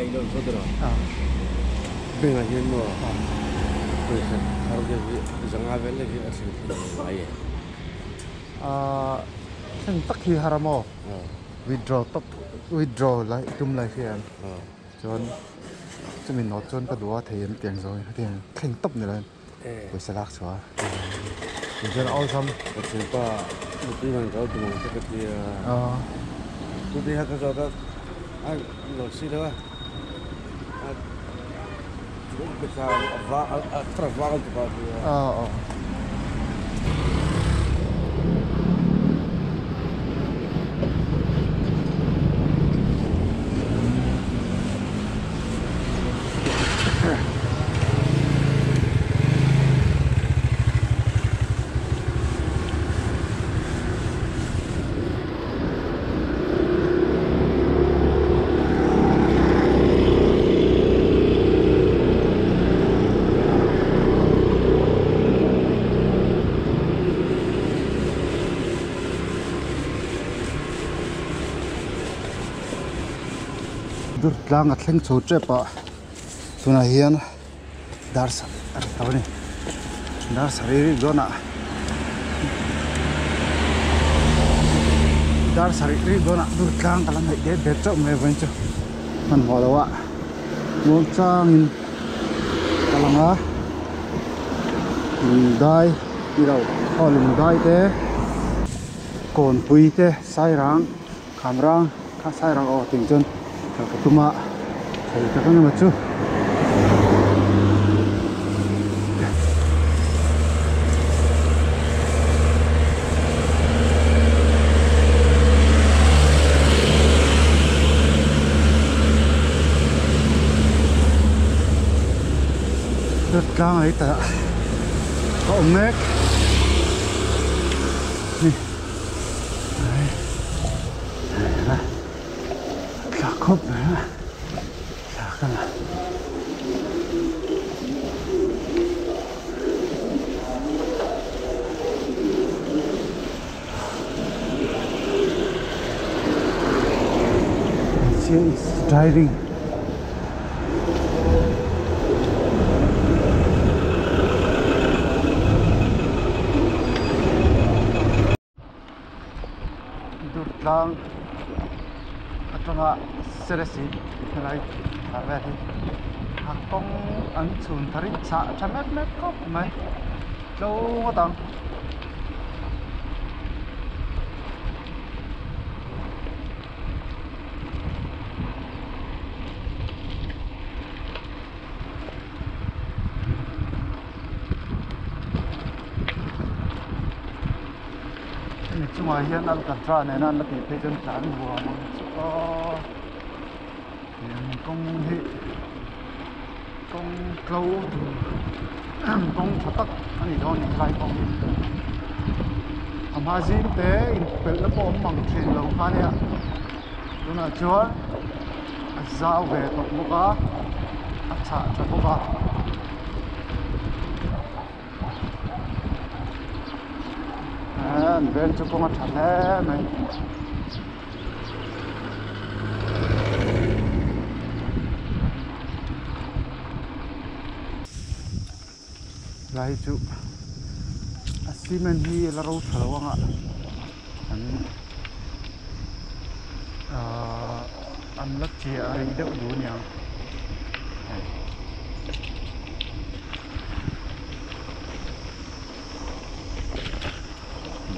이런 소들아. à 내가 현모. 그래서 바로 저기 정하벨레 그 아침 와예. thành tắc khi haramo withdraw lại tum lại khi em chọn cho mình nói chọn cái đũa thì em tiền rồi tiền khen tấp này lên với salad xóa thì cho nó awesome 지금 봐. 이만 가도 뭐 그렇게 근데 하다 저다 아 놓시다가 아 좀 그사 와 트라바가 좀 봐. dur tlang atleng chu trepa tuna hian dar sa tawni dar sariri gona dar sariri gona dur tlang kalam hei de betro me vencho man holawa ngom chang in kalanga dai irau olum dai te kon pui te sairang khamrang kha sairang o tingchon Katuma saya katakan macam rất cao ấy ta có ông mét khóc nữa sao cái này she is driving durtlang atanga seresi này là về thì hàng công ấn sùn thari xạ trăm mét có mấy lâu có tầm chung ngoài hiện ăn cẩn thận này ăn là thì thấy chân chán vừa có công hệ công câu công phát tắc anh đó những khai công mà gì thế in nó có bằng tiền lâu pha nè đó là chúa giao về tộc mua cá ăn xả cho mua cá bên chỗ công ăn thế này lai chu simen hi la ro thalawanga an lak chi ai deuh du nia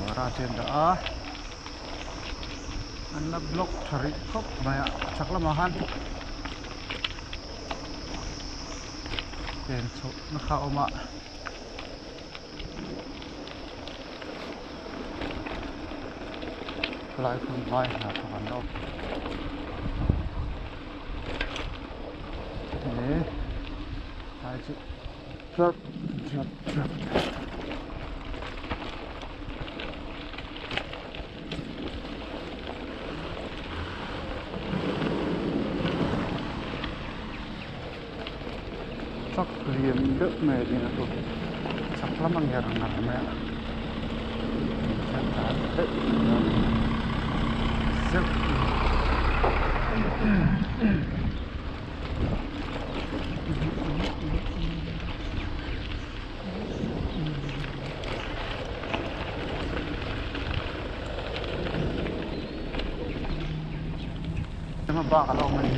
mara chen da an la block thari khop maya chakla mahan ten chu na kha oma lại không vai là thằng đâu thế hai chữ rất chắc liền đỡ mẹ thì là thôi chắc lắm bằng nhà thằng nào mẹ chắc chắn đấy rất mà ba cái lồng này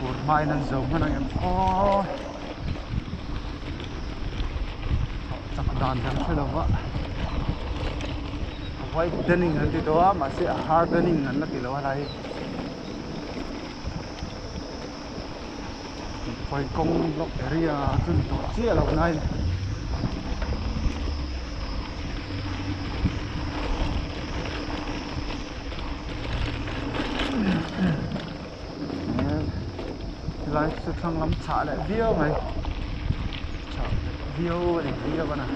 của mai năng giống cái này em ô chắc đàn chẳng phải đâu vậy widening nanti doa masih hardening nan lagi lawan lagi phải công block area tu tổ chia lawan này lại sự thăng lắm trả lại view này trả view này view vào này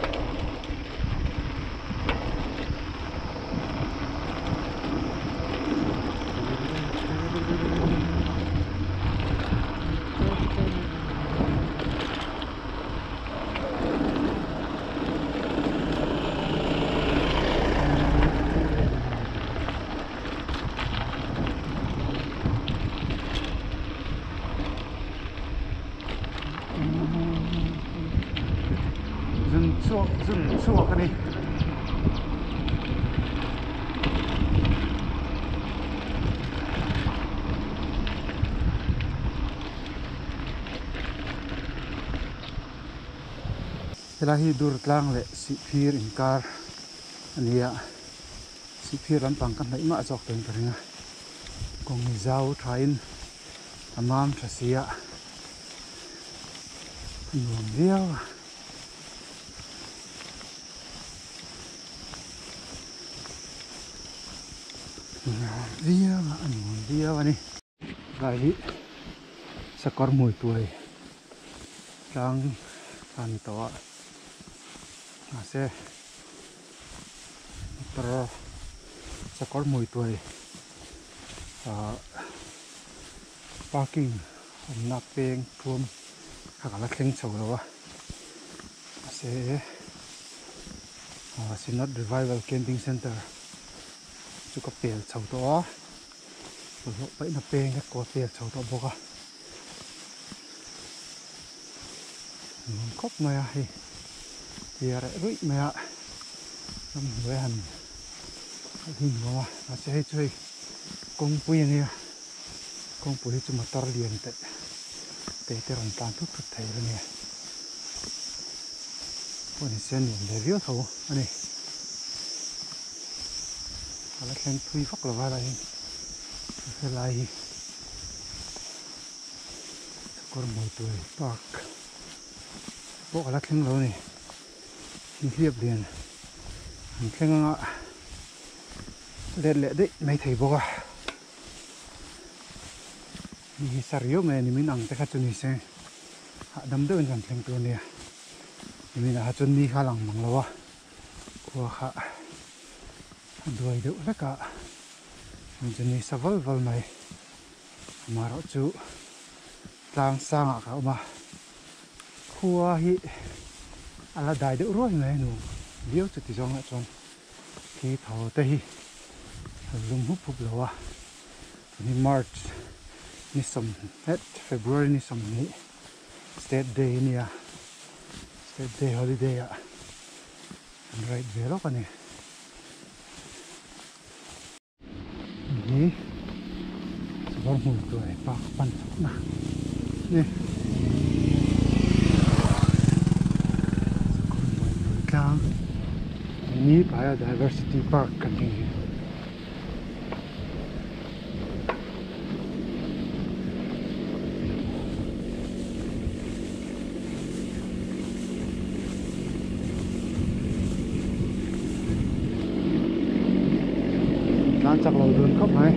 dừng chua cái đi Ilahi durtlang le sipir inkar ania sipir lam pangkan nai ma jok ten karinga kong zau thain amam thasia nuam riau dia ani gai sakor mui tuai lang kan to ase pro sakor mui tuai parking na peng thum hakala thleng chho lo ase sinot revival camping center chú có bèo chầu to rồi bẫy là bèo cái có bèo chầu to bốc à khóc mày hay thì lại rưỡi mày ạ năm với hành hình mà nó sẽ hay chơi công pui này công pui cho mà tar liền tệ tệ làm tan thuốc thực thể rồi nè con này xem nhìn để viết thôi anh này là khen thui phóc là vào đây cái này còn 10 tuổi park bộ là khen lâu này hiệp liền khen lệ đấy mấy thầy bộ à đi sariyo mà mình ăn cái chân này xem đâm đỡ chẳng khen tôi nè mình là chân đi khá lằng bằng lâu à của khá đuổi được tất cả mình chỉ đi sắp vào này mà nó chú đang sang à cả mà khua hi là đại được rồi này nụ liêu cho tí trong lại trong khi thầu tây dùng hút hút lâu à thì March ni sum hết February ni sum ni state day ni à state day holiday à right về lúc này ini sebuah mulai pak pantuk nah nih sekolah ini biodiversity park kan ini chắc là đường khóc này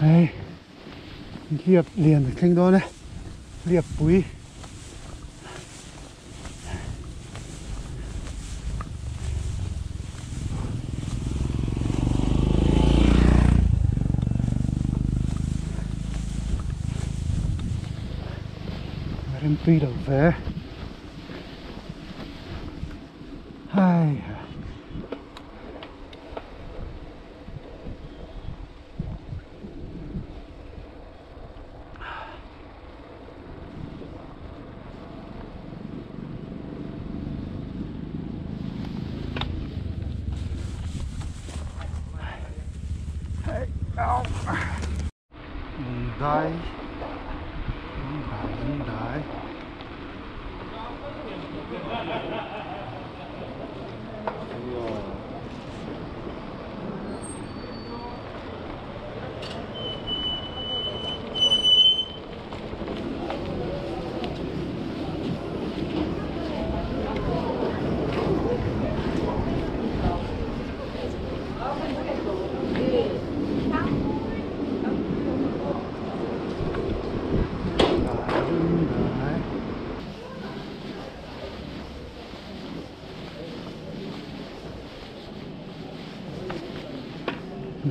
đây liệp liền ở kênh đó này liệp bụi em tuy đầu về hai đai đai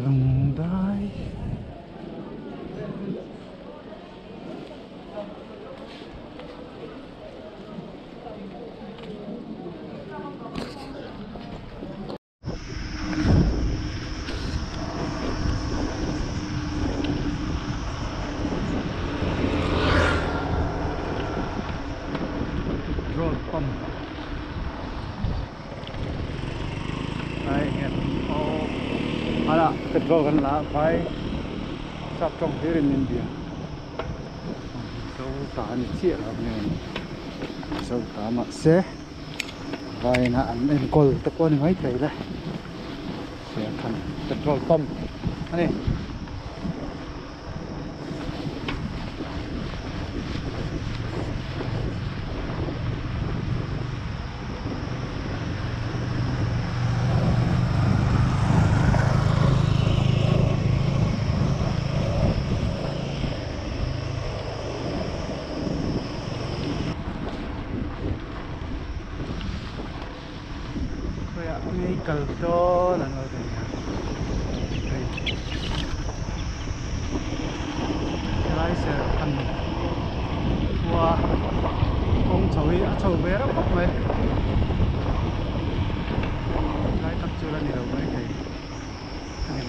lòng đai rồi pump đây nghe ada petrol kan lah phải sắp trong thế in India sâu tá ni chia là nghe sâu tá mà xe vài na anh em coi tất cả những mấy thầy đây xe thành petrol pump này ngay cầu to là ngồi đây lái xe thành qua ông chầu bé đó bốc mày lái tắt chưa lên đâu mấy cái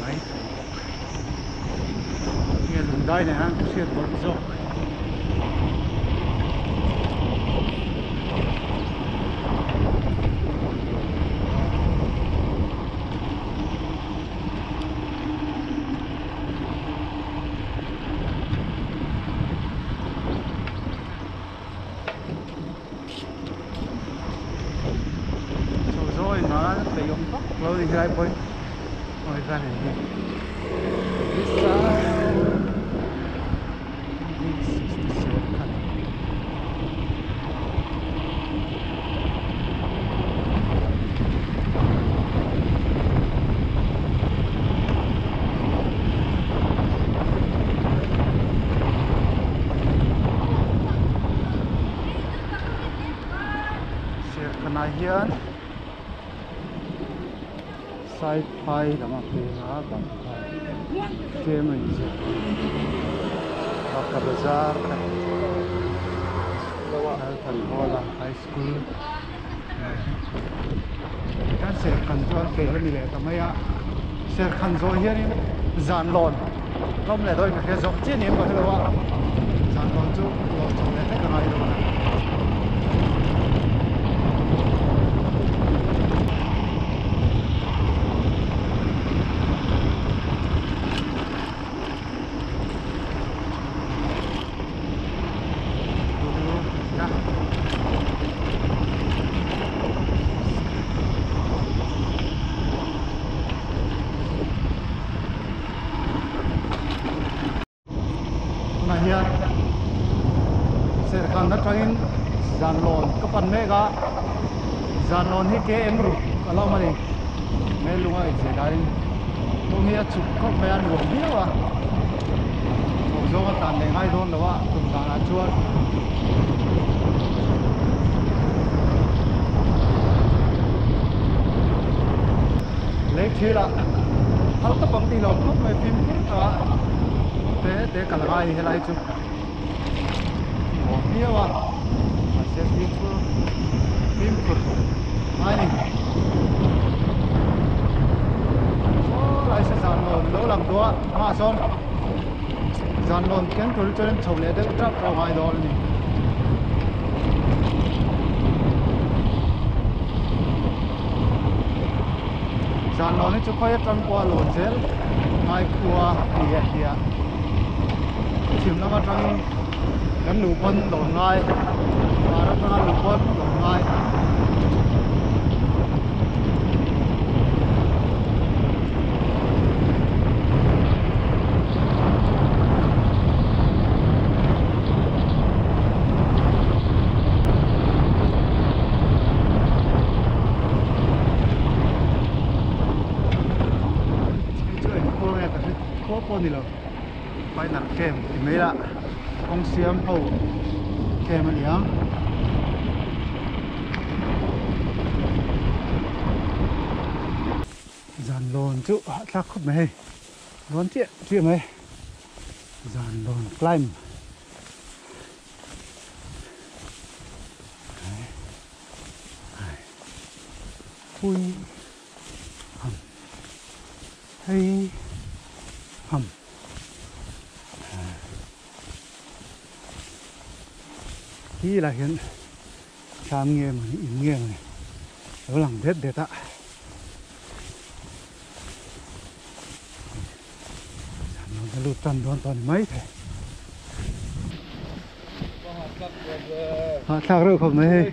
máy nghe lùng đai này ăn xe bận rộn nó phải dùng tóc lâu thì ra bơi ngồi ra này xe khăn hiền sai phai là mà khi nó bằng kia mình sẽ học cả bazaar thành phố là high school các sẽ cần cho kể hơn gì cả mấy ạ sẽ cần rồi hiện dàn lòn không lẽ thôi cái rộng chia niệm vào thôi ạ dàn lòn chú lòn trong này hết cả ngày rồi hiền sẽ khăn đất trắng dàn lon các phần mẹ cả dàn lon hết cái em rồi cả lâu mà đi mẹ luôn ấy sẽ đại luôn hết chụp các mẹ ăn uống nhiều à một số các tàn để ngay thôn đó cùng tàn là chua lấy chi là hal ta pang ti lo khop mai phim à thế cả hai hay lại chụp Here one. I said beautiful. Mining. So lại sẽ dàn lồn lỗ làm tua mà xong dàn lồn kiến thủ cho nên chầu lệ được trap ra ngoài đó này. Dàn lồn này chụp quay trăng qua lồn dễ mai qua địa chìm nó mà trăng gắn lũ quân đổ ngay và nó trăng lũ quân đổ ngay. Đi lo phải nặng kem thì mấy lạ con siam hậu kem mà nhá dàn lồn chú chắc không mày lồn chuyện mày dàn lồn climb hui hầm hay hầm khi là hiện tham nghiệm ý nghĩa này đó là rất đẹp ạ. Nó lụt tần toàn mấy thế họ sao được không này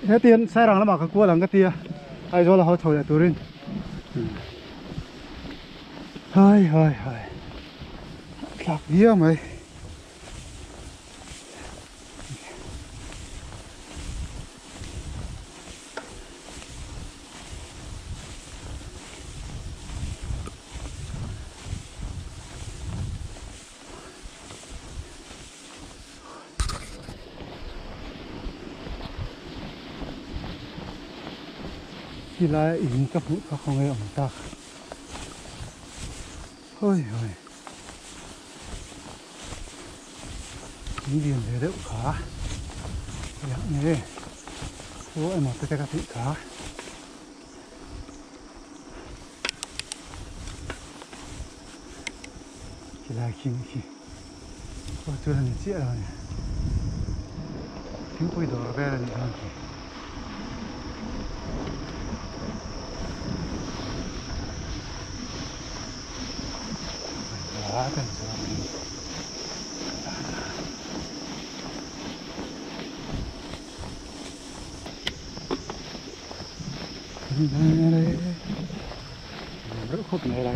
hết tiền sai rằng nó bảo cái cua làm cái tia hay do là họ thổi lại túi lên hơi lạc vía mày khi lại in các bụi các không nghe ổng ta ôi những điểm để đậu khá dạng như số em một cái thị khá chỉ là khi chưa là những chiếc rồi tiếng quay đỏ về là những thằng quá cần rồi đây rất khúc này đây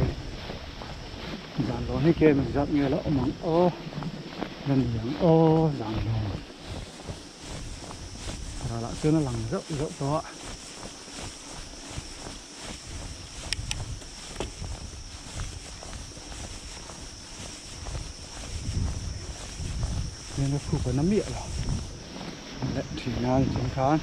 dàn lon hay kia mình dặn nghe lỡ mắng ô lần tiếng ô dàn lon rồi lại chưa nó lằng rộng đó nên nó không có nắm miệng rồi lại chỉ là chính khán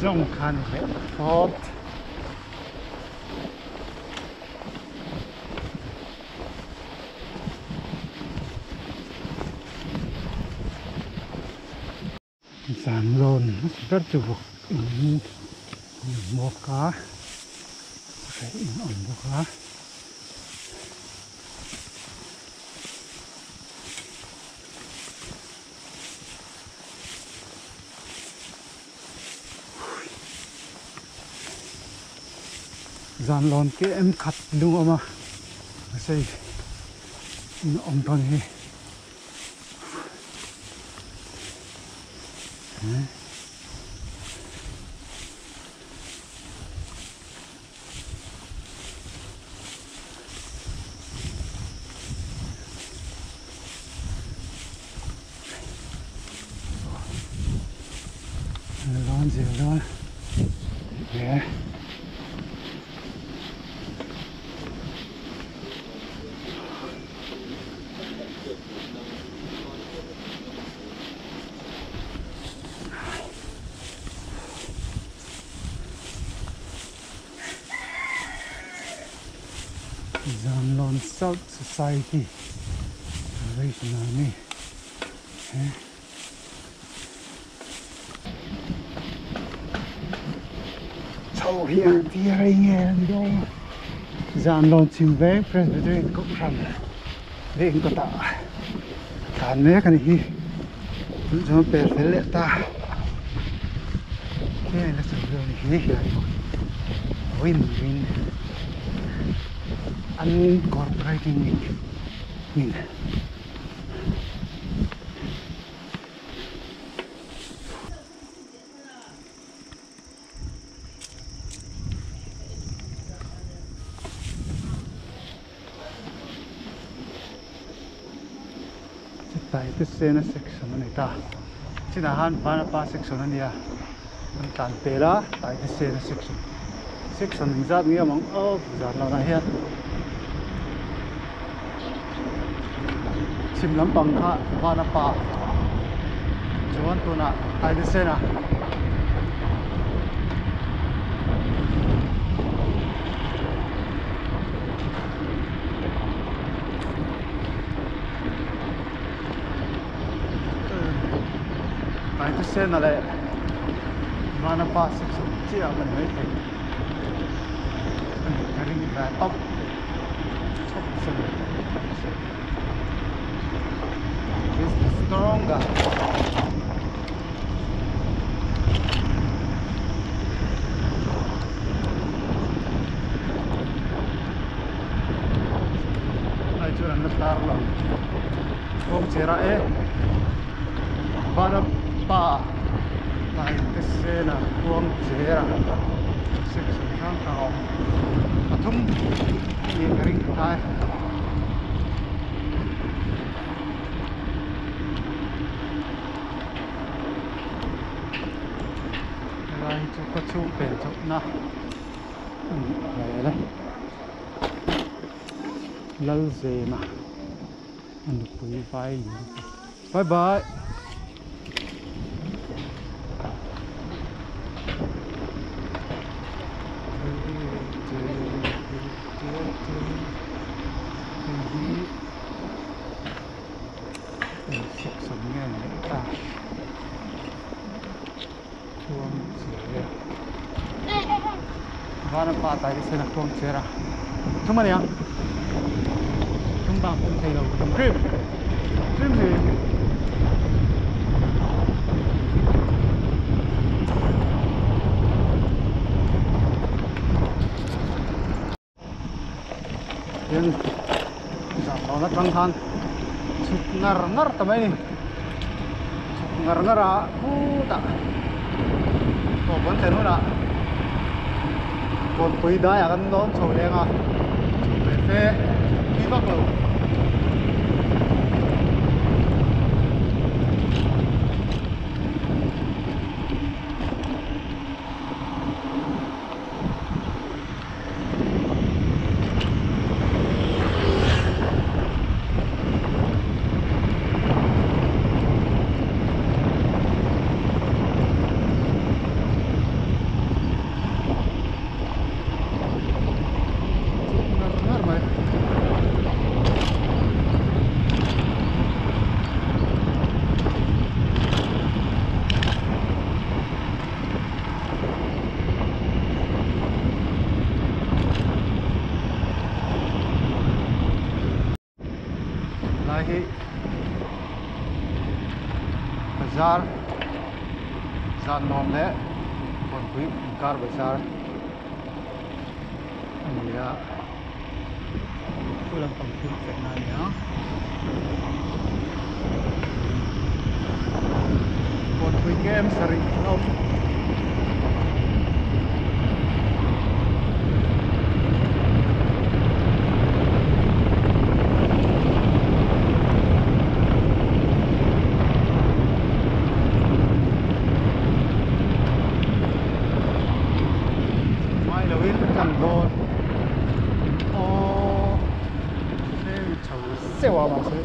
Dòng khăn hết phót sản lồn rất chủ một cá phải ổn một cá Zan lon ke em khat lung ama sei in om ton hi lon gì lon yeah. Zanlon South Society Regional Châu hiện thì hay nghe đâu Zanlon chim vẽ Presbyterian cũng rằng điện có tạo khán mẹ cái này cho bè phê lệ ta cái này là sự việc này win unincorporating win tại cái xe nó section này ta chỉ là han phá pa section này à mình tàn tệ đó tại cái xe nó section mình ra nghĩa mong ra là này hết chim lắm bằng ha phá pa chuan tu na tại cái xe na tại cái xe này lại mà nó pa section chỉ là mình thấy cái ring là top section is stronger ai chưa ăn tar lắm không chế ra và pa tại cái xe là không chế ra section sang cao thung cái ring tai lại cho có chung bền chụp na đây lâu gì mà anh quý vai bye bye Vana pa tại cái xe là không chế ra chúng mà nè chúng ta cũng thấy đâu cream gì Yan Nó căng than ngar tầm ấy ngar à ta có vấn đề nữa là còn quý đá à nó sầu đen à để xe đi bắc luôn बाजार जान नॉन है और भी कार बाजार Iya. Pulang kampung Vietnamnya. Buat weekend sering laut. Mai là biết chẳng rồi. Sewa masih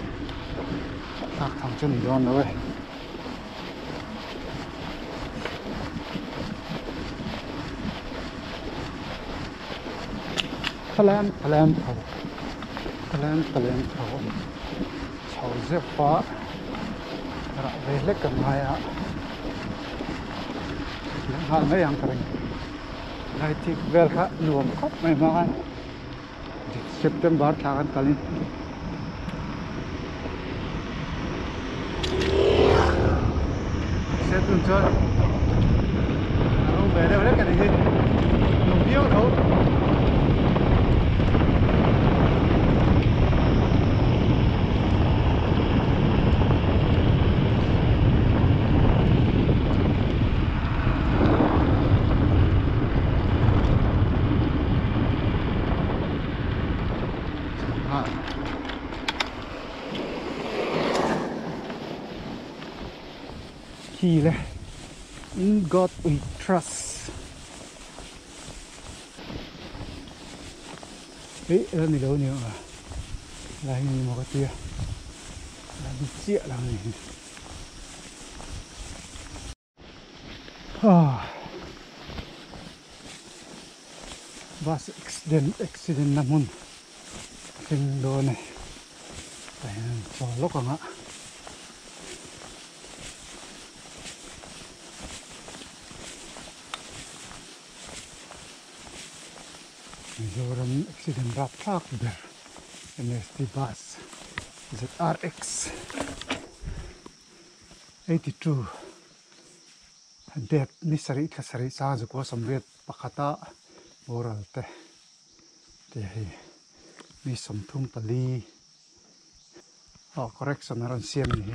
tak thằng đi đoan rồi. Thalen thầu chầu dẹp phá ra về lấy cần hai ạ. Hàng mấy hàng kering này thì về khác nuông khóc mấy mai September tháng kali. Sẽ tuần chơi ông về đâu lấy cái gì nồng yêu thấu khi là in God we trust. Đấy là gì đâu nữa là hình một cái tia là bị chia là gì bus accident namun kinh đô này phải cho lúc không ạ. Mizoram accident rap truck there. MST bus ZRX 82. Dep ni sari kasari sa zuko samret pakata oral te. Te hi mi somthum pali. Correction aron siam ni.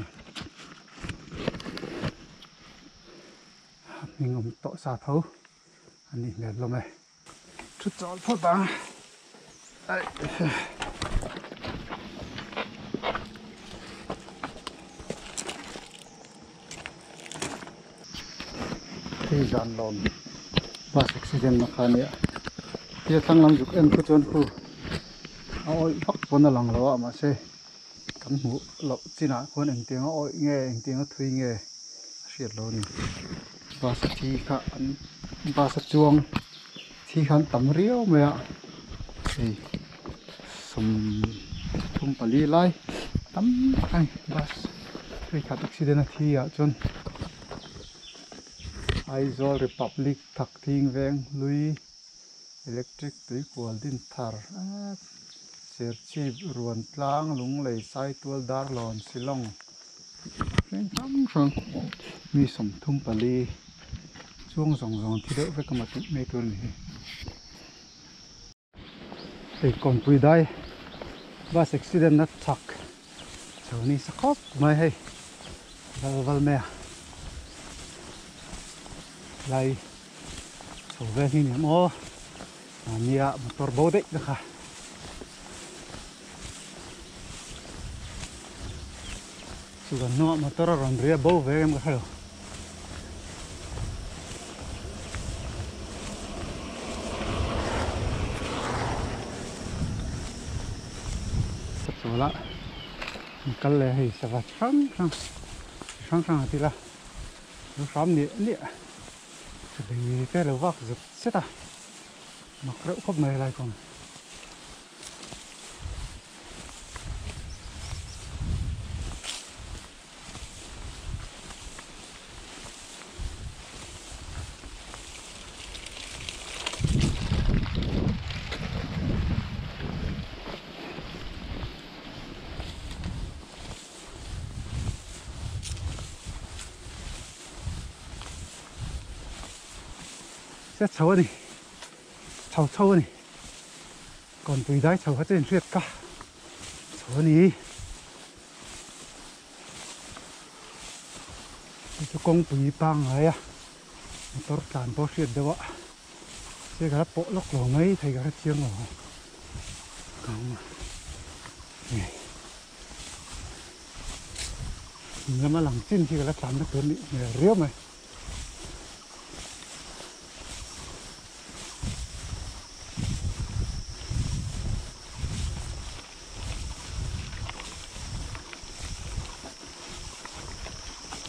Mình to sa thấu. Anh đi lên lom này. Chút gió phốt băng. Đây. Thì dàn lòm bus accident mà khá nè. Thì thằng làm dục em cứ chôn khu. Ôi bắt con là lòng lỗ mà xe. Cắm mũ lộ chi nã con anh tiếng ôi nghe anh tiếng thuy nghe. Xiết lô nè. Bus thì khá anh bus chuông. Thì khán tắm riêu mẹ ạ. Thì xùm thùng bà lý lại tắm anh bus thì khá accident thì ạ chôn Aizol Republic thắc thiên vẹn lui electric tùy quần din thar sir chi ruồn tlang lung lầy sai tuol dar lon silong vẹn thăm xong mi xùm thùng bà lý chuông rong thì đỡ với cái mặt mê tuol này. Thì còn bùi đây bus accident nó thắc cháu ní sắc khóc mai hay val mẹ lại cháu về thì niệm ô nia motor bầu đấy được à chú gần nọ motor ròn rìa bầu về em cái rồi số lạ cắt lẻ thì sẽ vào sáng thì là nó xóm địa thì cái đầu vác giật xét à mặc rượu khóc này lại còn sẽ xấu đi xấu này còn tùy đáy sầu hết trên suyết cả số này cho con tùy băng ấy à tôi cản bao suyết đâu ạ sẽ gặp bộ lốc lò mấy thầy gặp chiêng lò không nhưng mà làm chín thì là làm nó tuần đi riêu mày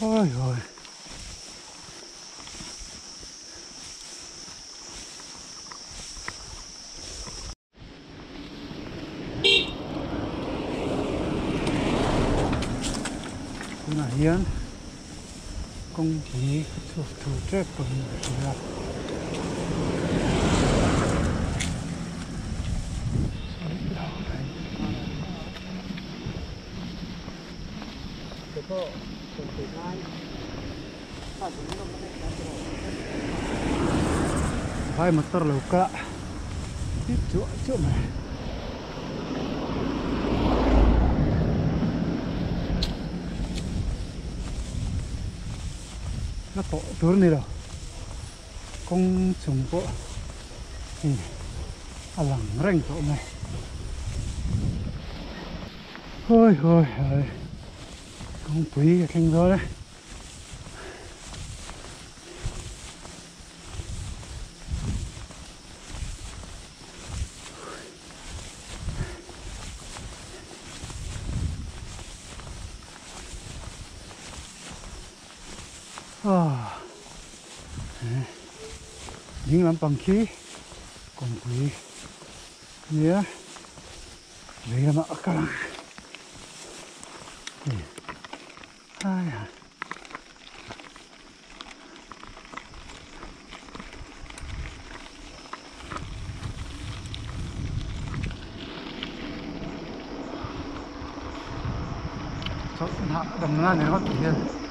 ôi rồi là hiến công ty thủ trách của mình là vai motor lâu cả tiếp chỗ này nó bỏ turun này đâu con trùng bộ lẳng ranh chỗ này ôi ôi ôi con quý cái khanh đó đấy những làm bằng khí còn quý nhớ lấy làm ở cả ai à cho hạ đầm ngang này nó tự nhiên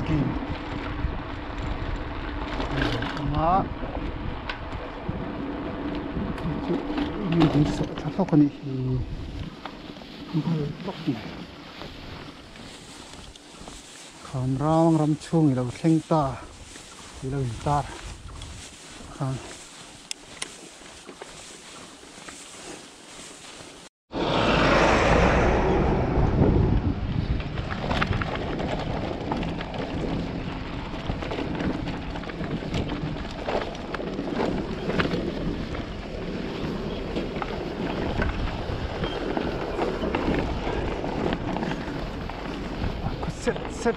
ki ma ni di so ta to ko ni hi bal tok ni Khamrang ram chung lo thleng ta lo tar khan set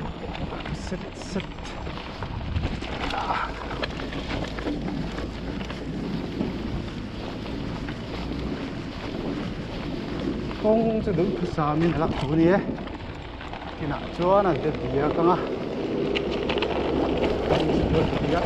kawng chu đứng siam in lak thu ni e kina chuan an te bia kanga bia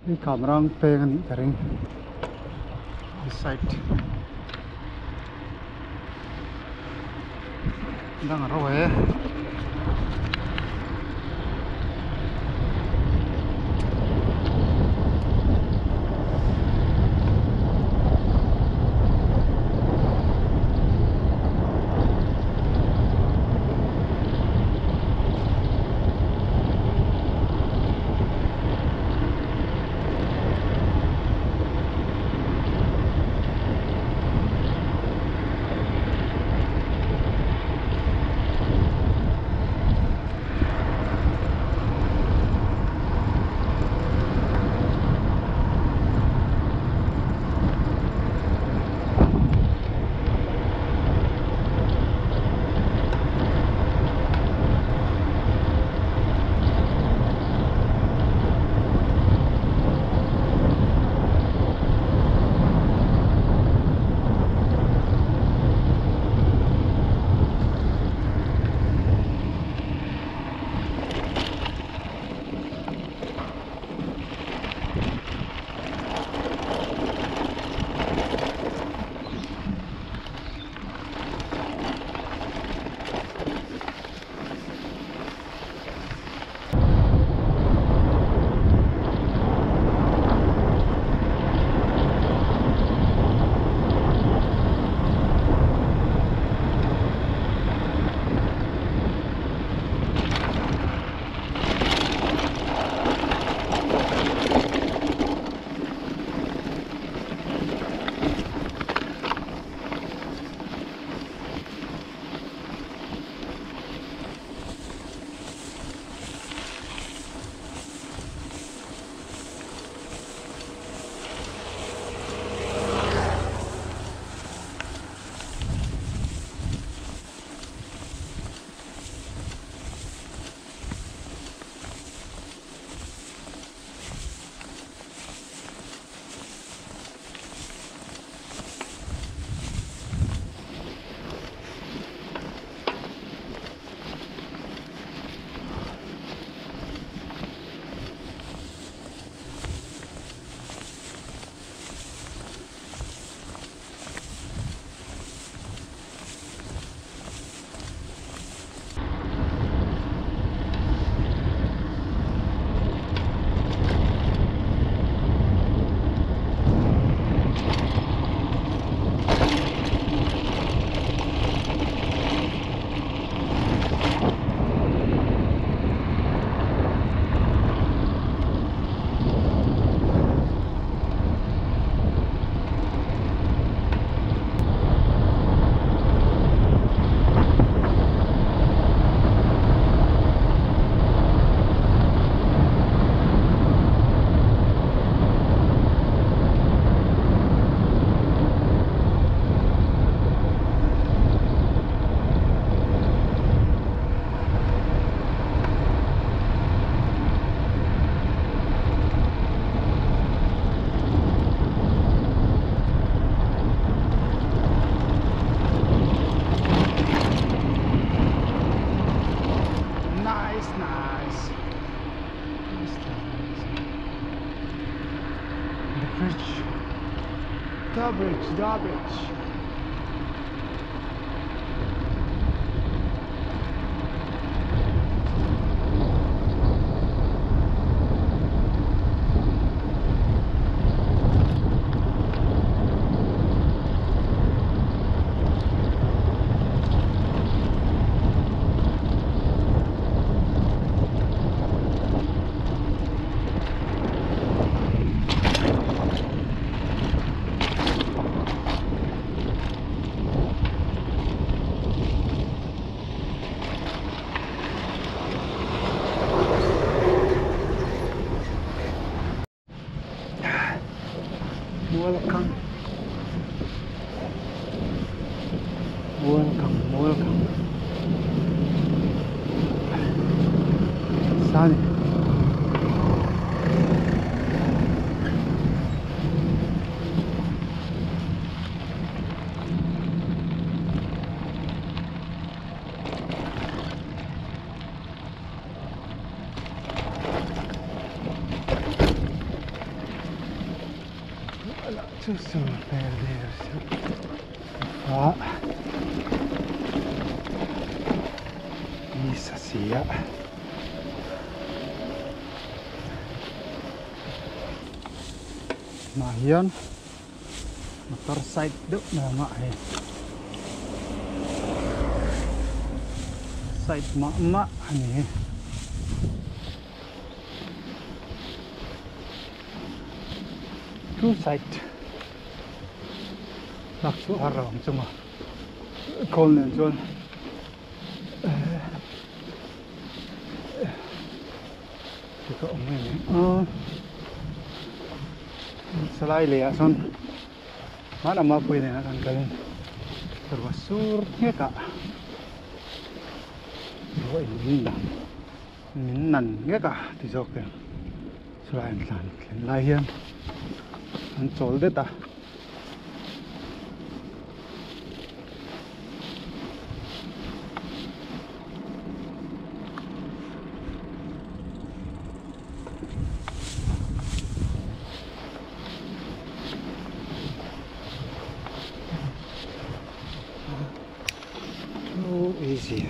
ni Khamrang peng ani karing this side đang ở đâu ấy Drawbridge. Welcome. Sunny. Susun perderse. Bisa sia. Nah, yan. Motor side do nama side mak nih. Two side. Laksu haram cuma. Kolnen jual. Kita omongin. Selain ya son, mana mampu ini kan kalian terbasur ya kak. Dua ini minan ya kak di soknya. Selain lain, ancol deh ta. Easy.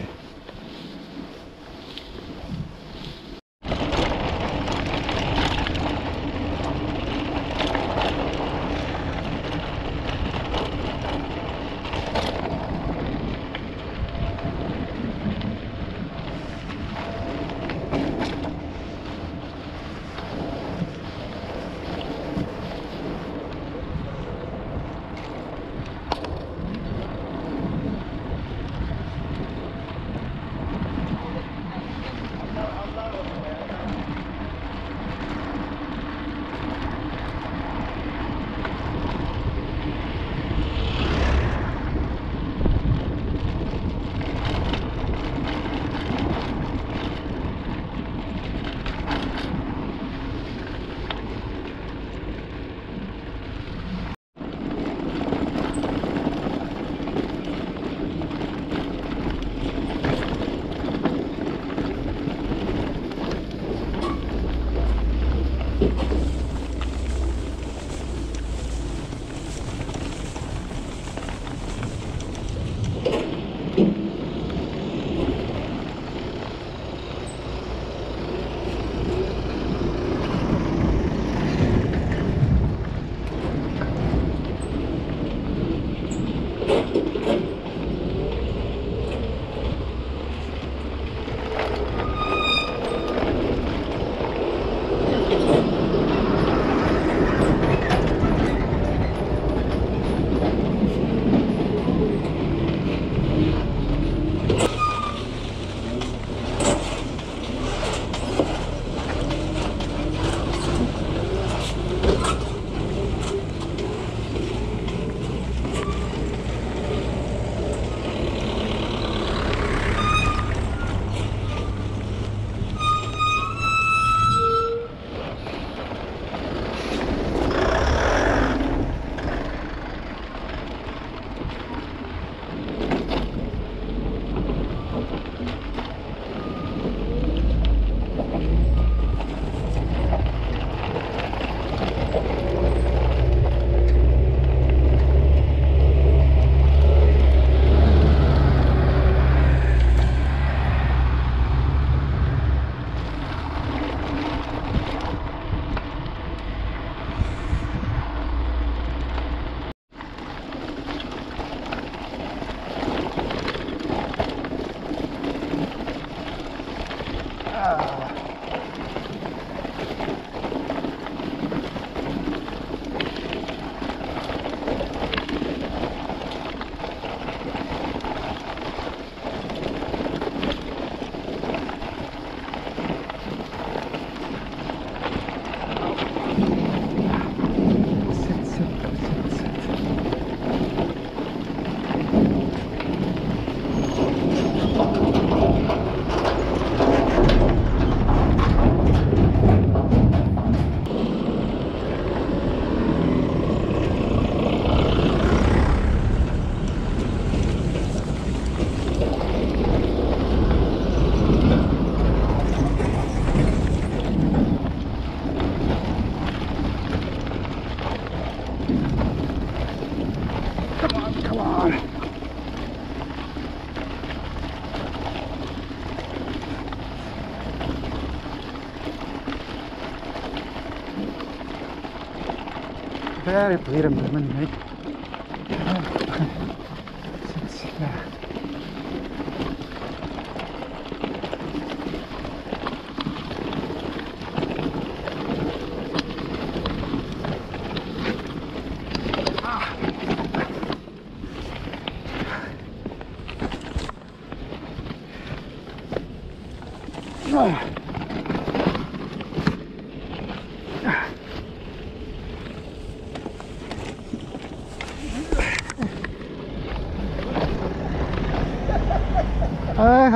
very freedom mình thấy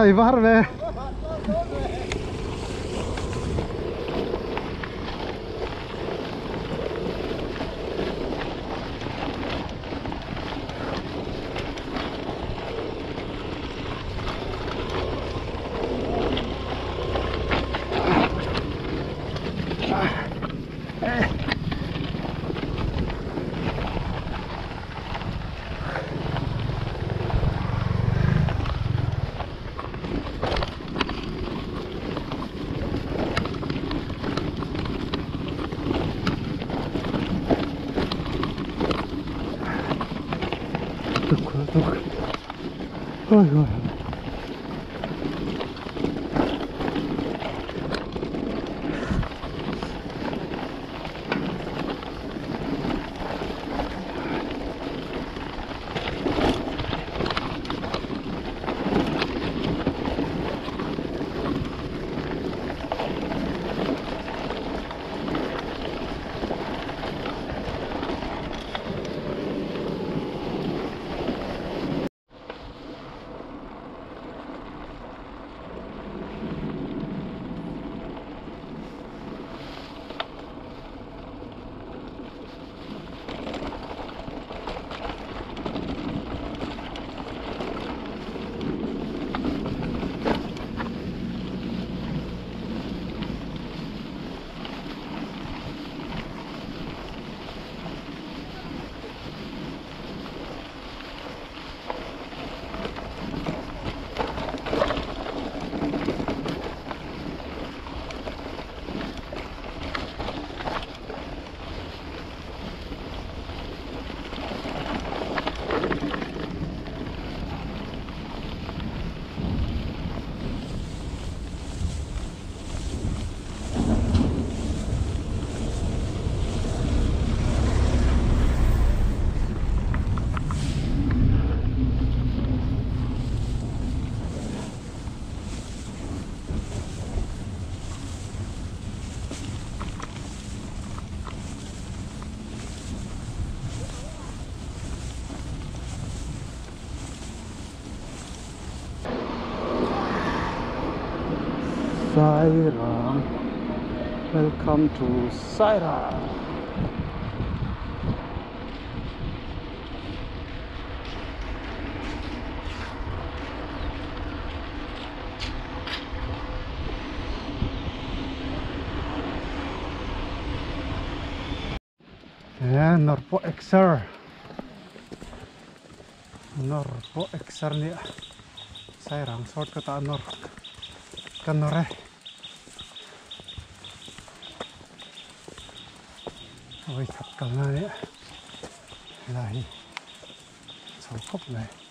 hay var về tục ôi rồi Khamrang. Welcome to Khamrang. Norpo Exer nih Khamrang short kata Nor kan Nore ôi thật cần này đấy là hi sầu khóc này